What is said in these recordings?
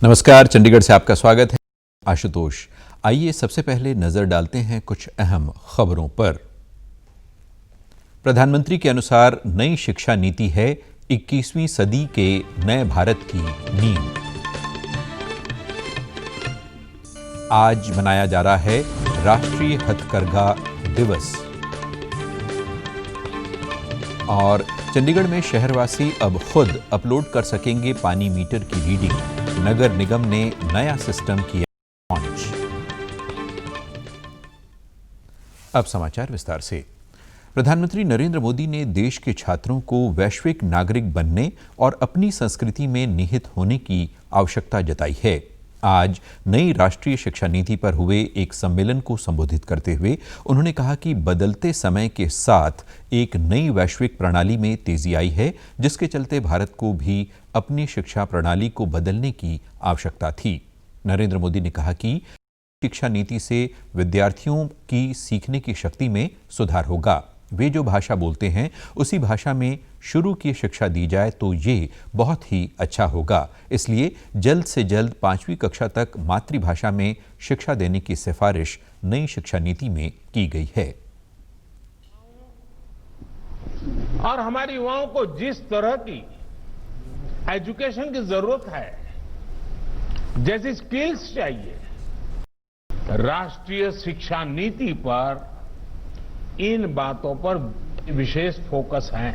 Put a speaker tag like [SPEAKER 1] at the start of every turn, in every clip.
[SPEAKER 1] नमस्कार, चंडीगढ़ से आपका स्वागत है। आशुतोष, आइए सबसे पहले नजर डालते हैं कुछ अहम खबरों पर। प्रधानमंत्री के अनुसार नई शिक्षा नीति है 21वीं सदी के नए भारत की नींव। आज मनाया जा रहा है राष्ट्रीय हथकरघा दिवस और चंडीगढ़ में शहरवासी अब खुद अपलोड कर सकेंगे पानी मीटर की रीडिंग। नगर निगम ने नया सिस्टम किया लॉन्च। अब समाचार विस्तार से। प्रधानमंत्री नरेंद्र मोदी ने देश के छात्रों को वैश्विक नागरिक बनने और अपनी संस्कृति में निहित होने की आवश्यकता जताई है। आज नई राष्ट्रीय शिक्षा नीति पर हुए एक सम्मेलन को संबोधित करते हुए उन्होंने कहा कि बदलते समय के साथ एक नई वैश्विक प्रणाली में तेजी आई है, जिसके चलते भारत को भी अपनी शिक्षा प्रणाली को बदलने की आवश्यकता थी। नरेंद्र मोदी ने कहा कि शिक्षा नीति से विद्यार्थियों की सीखने की शक्ति में सुधार होगा। वे जो भाषा बोलते हैं उसी भाषा में शुरू की शिक्षा दी जाए तो ये बहुत ही अच्छा होगा। इसलिए जल्द से जल्द 5वीं कक्षा तक मातृभाषा में शिक्षा देने की सिफारिश नई शिक्षा नीति में की गई है।
[SPEAKER 2] और हमारे युवाओं को जिस तरह की एजुकेशन की जरूरत है, जैसी स्किल्स चाहिए, राष्ट्रीय शिक्षा नीति पर इन बातों पर विशेष फोकस है।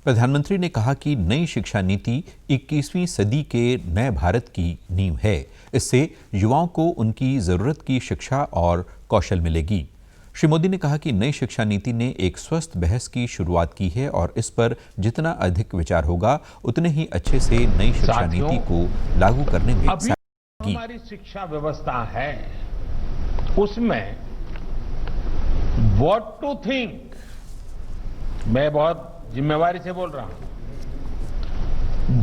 [SPEAKER 1] प्रधानमंत्री ने कहा कि नई शिक्षा नीति 21वीं सदी के नए भारत की नींव है। इससे युवाओं को उनकी जरूरत की शिक्षा और कौशल मिलेगी। श्री मोदी ने कहा कि नई शिक्षा नीति ने एक स्वस्थ बहस की शुरुआत की है और इस पर जितना अधिक विचार होगा उतने ही अच्छे से नई शिक्षा नीति को लागू करने में
[SPEAKER 2] अभी हमारी शिक्षा व्यवस्था है, उसमें व्हाट टू थिंक, मैं बहुत जिम्मेवारी से बोल रहा हूं,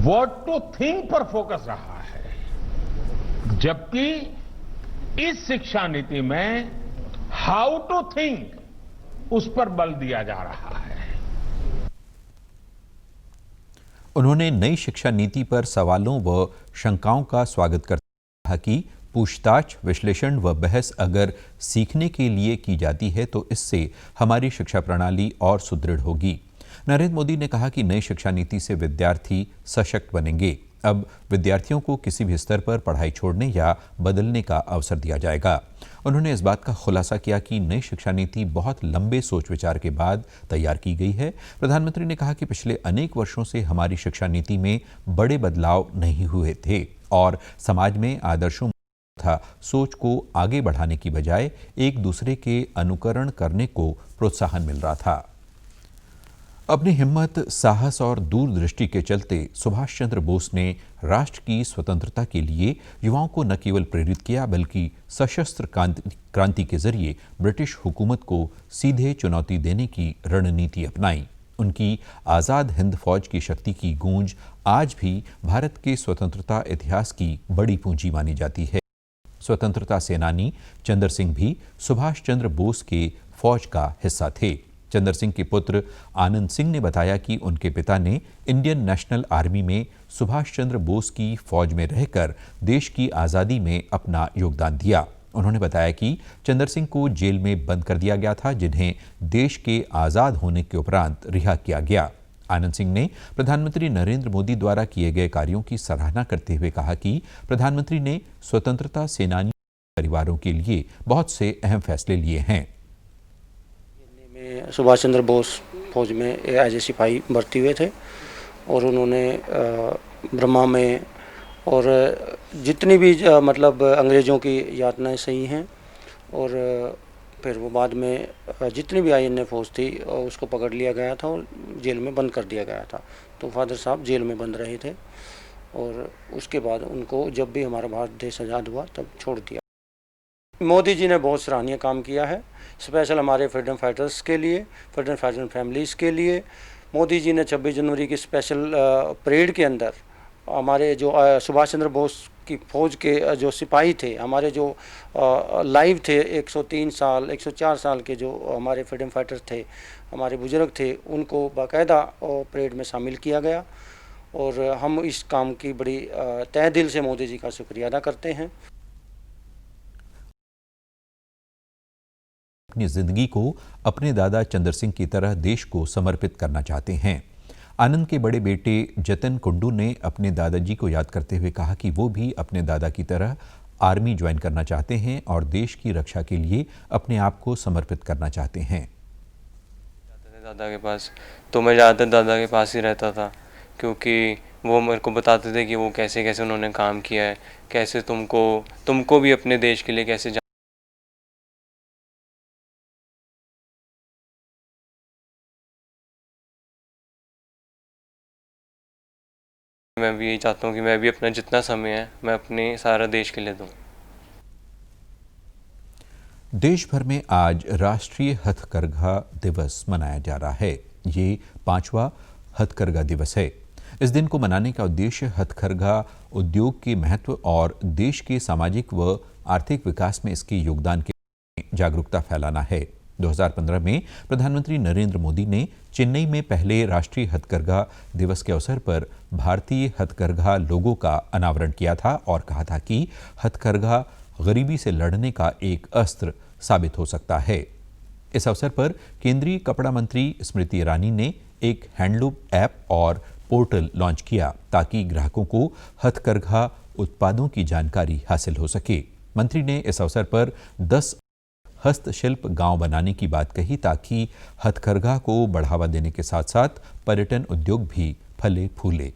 [SPEAKER 2] व्हाट टू थिंक पर फोकस रहा है, जबकि इस शिक्षा नीति में हाउ टू थिंक उस पर बल दिया जा रहा है।
[SPEAKER 1] उन्होंने नई शिक्षा नीति पर सवालों व शंकाओं का स्वागत करते हुए कहा कि पूछताछ, विश्लेषण व बहस अगर सीखने के लिए की जाती है तो इससे हमारी शिक्षा प्रणाली और सुदृढ़ होगी। नरेंद्र मोदी ने कहा कि नई शिक्षा नीति से विद्यार्थी सशक्त बनेंगे। अब विद्यार्थियों को किसी भी स्तर पर पढ़ाई छोड़ने या बदलने का अवसर दिया जाएगा। उन्होंने इस बात का खुलासा किया कि नई शिक्षा नीति बहुत लंबे सोच विचार के बाद तैयार की गई है। प्रधानमंत्री ने कहा कि पिछले अनेक वर्षों से हमारी शिक्षा नीति में बड़े बदलाव नहीं हुए थे और समाज में आदर्शों तथा सोच को आगे बढ़ाने की बजाय एक दूसरे के अनुकरण करने को प्रोत्साहन मिल रहा था। अपनी हिम्मत, साहस और दूरदृष्टि के चलते सुभाष चंद्र बोस ने राष्ट्र की स्वतंत्रता के लिए युवाओं को न केवल प्रेरित किया बल्कि सशस्त्र क्रांति के जरिए ब्रिटिश हुकूमत को सीधे चुनौती देने की रणनीति अपनाई। उनकी आज़ाद हिंद फौज की शक्ति की गूंज आज भी भारत के स्वतंत्रता इतिहास की बड़ी पूंजी मानी जाती है। स्वतंत्रता सेनानी चंद्र सिंह भी सुभाष चंद्र बोस के फौज का हिस्सा थे। चंद्र सिंह के पुत्र आनंद सिंह ने बताया कि उनके पिता ने इंडियन नेशनल आर्मी में सुभाष चंद्र बोस की फौज में रहकर देश की आज़ादी में अपना योगदान दिया। उन्होंने बताया कि चंद्र सिंह को जेल में बंद कर दिया गया था, जिन्हें देश के आज़ाद होने के उपरांत रिहा किया गया। आनंद सिंह ने प्रधानमंत्री नरेंद्र मोदी द्वारा किए गए कार्यों की सराहना करते हुए कहा कि प्रधानमंत्री ने स्वतंत्रता सेनानी परिवारों के लिए बहुत से अहम फैसले लिए हैं।
[SPEAKER 3] सुभाष चंद्र बोस फौज में एज ए सिपाही भर्ती हुए थे और उन्होंने ब्रह्मा में और जितनी भी मतलब अंग्रेज़ों की यातनाएं सही हैं और फिर वो बाद में जितनी भी INA फौज थी उसको पकड़ लिया गया था और जेल में बंद कर दिया गया था। तो फादर साहब जेल में बंद रहे थे और उसके बाद उनको जब भी हमारा भारत देश आज़ाद हुआ तब छोड़ दिया। मोदी जी ने बहुत सराहनीय काम किया है, स्पेशल हमारे फ्रीडम फाइटर्स के लिए, फ्रीडम फाइटर फैमिलीज़ के लिए। मोदी जी ने 26 जनवरी की स्पेशल परेड के अंदर हमारे जो सुभाष चंद्र बोस की फ़ौज के जो सिपाही थे, हमारे जो लाइव थे 103 साल 104 साल के जो हमारे फ्रीडम फाइटर्स थे, हमारे बुजुर्ग थे, उनको बाकायदा परेड में शामिल किया गया और हम इस काम की बड़ी तहे दिल से मोदी जी का शुक्रिया अदा करते हैं।
[SPEAKER 1] अपनी जिंदगी को अपने दादा चंद्र सिंह की तरह देश को समर्पित करना चाहते हैं। आनंद के बड़े बेटे जतिन कुंडू ने अपने दादाजी को याद करते हुए कहा कि वो भी अपने दादा की तरह आर्मी ज्वाइन करना चाहते हैं और देश की रक्षा के लिए अपने आप को समर्पित करना चाहते हैं।
[SPEAKER 4] दादा के पास तो मैं ज़्यादातर दादा के पास ही रहता था, क्योंकि वो मेरे को बताते थे कि वो कैसे कैसे उन्होंने काम किया है, कैसे तुमको भी अपने देश के लिए कैसे मैं भी यही चाहता हूँ कि मैं भी अपना जितना समय है मैं अपने सारा देश के लिए दूँ।
[SPEAKER 1] देश भर में आज राष्ट्रीय हथकरघा दिवस मनाया जा रहा है। ये 5वां हथकरघा दिवस है। इस दिन को मनाने का उद्देश्य हथकरघा उद्योग के महत्व और देश के सामाजिक व आर्थिक विकास में इसके योगदान के बारे में जागरूकता फैलाना है। 2015 में प्रधानमंत्री नरेंद्र मोदी ने चेन्नई में पहले राष्ट्रीय हथकरघा दिवस के अवसर पर भारतीय हथकरघा लोगो का अनावरण किया था और कहा था कि हथकरघा गरीबी से लड़ने का एक अस्त्र साबित हो सकता है। इस अवसर पर केंद्रीय कपड़ा मंत्री स्मृति ईरानी ने एक हैंडलूम ऐप और पोर्टल लॉन्च किया ताकि ग्राहकों को हथकरघा उत्पादों की जानकारी हासिल हो सके। मंत्री ने इस अवसर पर 10 हस्तशिल्प गांव बनाने की बात कही ताकि हथकरघा को बढ़ावा देने के साथ साथ पर्यटन उद्योग भी फले फूले।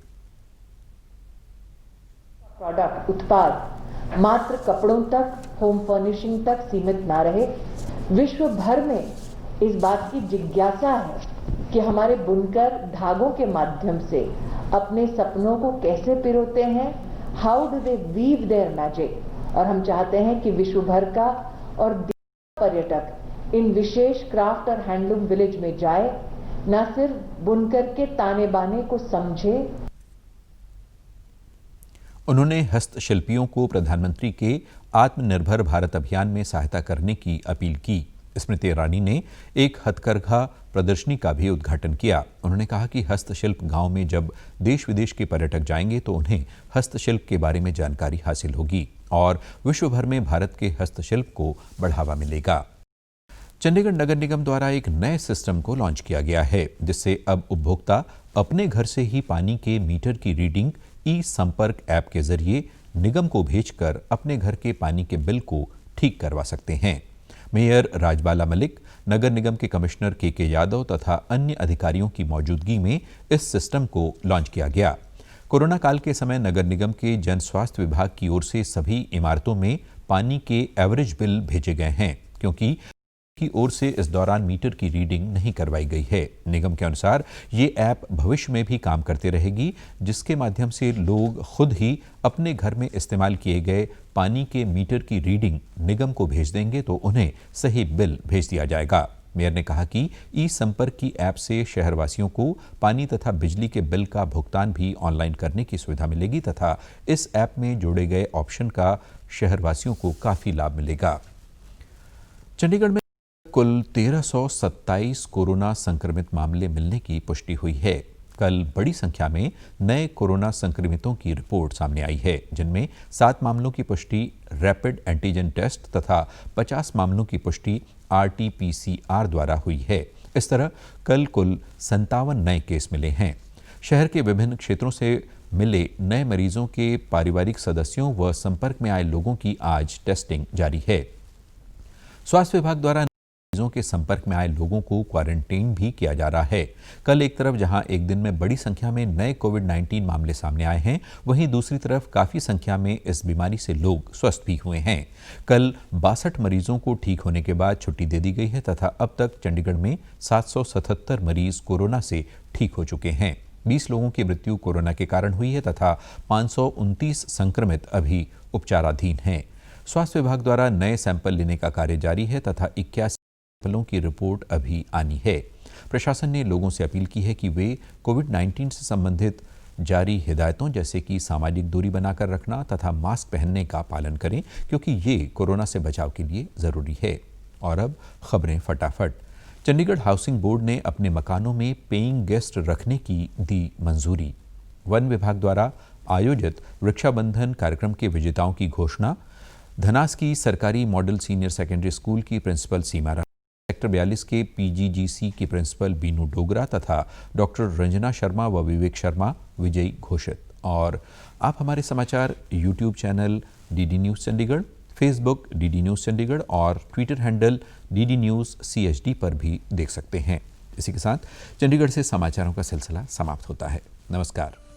[SPEAKER 5] प्रोडक्ट उत्पाद मात्र कपड़ों तक, होम फर्निशिंग तक सीमित ना रहे। विश्व भर में इस बात की जिज्ञासा है कि हमारे बुनकर धागों के माध्यम से अपने सपनों को कैसे पिरोते हैं, how do they weave their magic. और हम चाहते हैं कि विश्व भर का और पर्यटक इन विशेष क्राफ्ट और हैंडलूम विलेज में जाए, न सिर्फ बुनकर के ताने बाने को समझे।
[SPEAKER 1] उन्होंने हस्तशिल्पियों को प्रधानमंत्री के आत्मनिर्भर भारत अभियान में सहायता करने की अपील की। स्मृति ईरानी ने एक हथकरघा प्रदर्शनी का भी उद्घाटन किया। उन्होंने कहा कि हस्तशिल्प गांव में जब देश विदेश के पर्यटक जाएंगे तो उन्हें हस्तशिल्प के बारे में जानकारी हासिल होगी और विश्व भर में भारत के हस्तशिल्प को बढ़ावा मिलेगा। चंडीगढ़ नगर निगम द्वारा एक नए सिस्टम को लॉन्च किया गया है, जिससे अब उपभोक्ता अपने घर से ही पानी के मीटर की रीडिंग ई-संपर्क ऐप के जरिए निगम को भेजकर अपने घर के पानी के बिल को ठीक करवा सकते हैं। मेयर राजबाला मलिक, नगर निगम के कमिश्नर के यादव तथा अन्य अधिकारियों की मौजूदगी में इस सिस्टम को लॉन्च किया गया। कोरोना काल के समय नगर निगम के जन स्वास्थ्य विभाग की ओर से सभी इमारतों में पानी के एवरेज बिल भेजे गए हैं, क्योंकि की ओर से इस दौरान मीटर की रीडिंग नहीं करवाई गई है। निगम के अनुसार ये ऐप भविष्य में भी काम करती रहेगी, जिसके माध्यम से लोग खुद ही अपने घर में इस्तेमाल किए गए पानी के मीटर की रीडिंग निगम को भेज देंगे तो उन्हें सही बिल भेज दिया जाएगा। मेयर ने कहा कि ई-संपर्क की ऐप से शहरवासियों को पानी तथा बिजली के बिल का भुगतान भी ऑनलाइन करने की सुविधा मिलेगी तथा इस ऐप में जोड़े गए ऑप्शन का शहरवासियों को काफी लाभ मिलेगा। चंडीगढ़ में कुल 1327 कोरोना संक्रमित मामले मिलने की पुष्टि हुई है। कल बड़ी संख्या में नए कोरोना संक्रमितों की रिपोर्ट सामने आई है, जिनमें 7 मामलों की पुष्टि रैपिड एंटीजन टेस्ट तथा 50 मामलों की पुष्टि RT-PCR द्वारा हुई है। इस तरह कल कुल 57 नए केस मिले हैं। शहर के विभिन्न क्षेत्रों से मिले नए मरीजों के पारिवारिक सदस्यों व संपर्क में आए लोगों की आज टेस्टिंग जारी है। स्वास्थ्य विभाग द्वारा मरीजों के संपर्क में आए लोगों को क्वारंटीन भी किया जा रहा है। कल एक तरफ जहां एक दिन में बड़ी संख्या में नए कोविड-19 मामले सामने आए हैं, वहीं दूसरी तरफ काफी संख्या में इस बीमारी से लोग स्वस्थ भी हुए हैं। कल 62 मरीजों को ठीक होने के बाद छुट्टी दे दी गई है तथा अब तक चंडीगढ़ में 777 मरीज कोरोना से ठीक हो चुके हैं। 20 लोगों की मृत्यु कोरोना के कारण हुई है तथा 529 संक्रमित अभी उपचाराधीन हैं। स्वास्थ्य विभाग द्वारा नए सैंपल लेने का कार्य जारी है तथा 81 सैंपलों की रिपोर्ट अभी आनी है। प्रशासन ने लोगों से अपील की है कि वे कोविड-19 से संबंधित जारी हिदायतों जैसे कि सामाजिक दूरी बनाकर रखना तथा मास्क पहनने का पालन करें, क्योंकि ये कोरोना से बचाव के लिए जरूरी है। और अब खबरें फटाफट। चंडीगढ़ हाउसिंग बोर्ड ने अपने मकानों में पेइंग गेस्ट रखने की दी मंजूरी। वन विभाग द्वारा आयोजित वृक्षाबंधन कार्यक्रम के विजेताओं की घोषणा। धनास की सरकारी मॉडल सीनियर सेकेंडरी स्कूल की प्रिंसिपल सीमा राणा, सेक्टर 42 के पीजीजीसी की प्रिंसिपल बीनू डोगरा तथा डॉक्टर रंजना शर्मा व विवेक शर्मा विजयी घोषित। और आप हमारे समाचार YouTube channel DD news Chandigarh, Facebook DD news Chandigarh और Twitter handle DD news CHD पर भी देख सकते हैं। इसी के साथ चंडीगढ़ से समाचारों का सिलसिला समाप्त होता है। नमस्कार।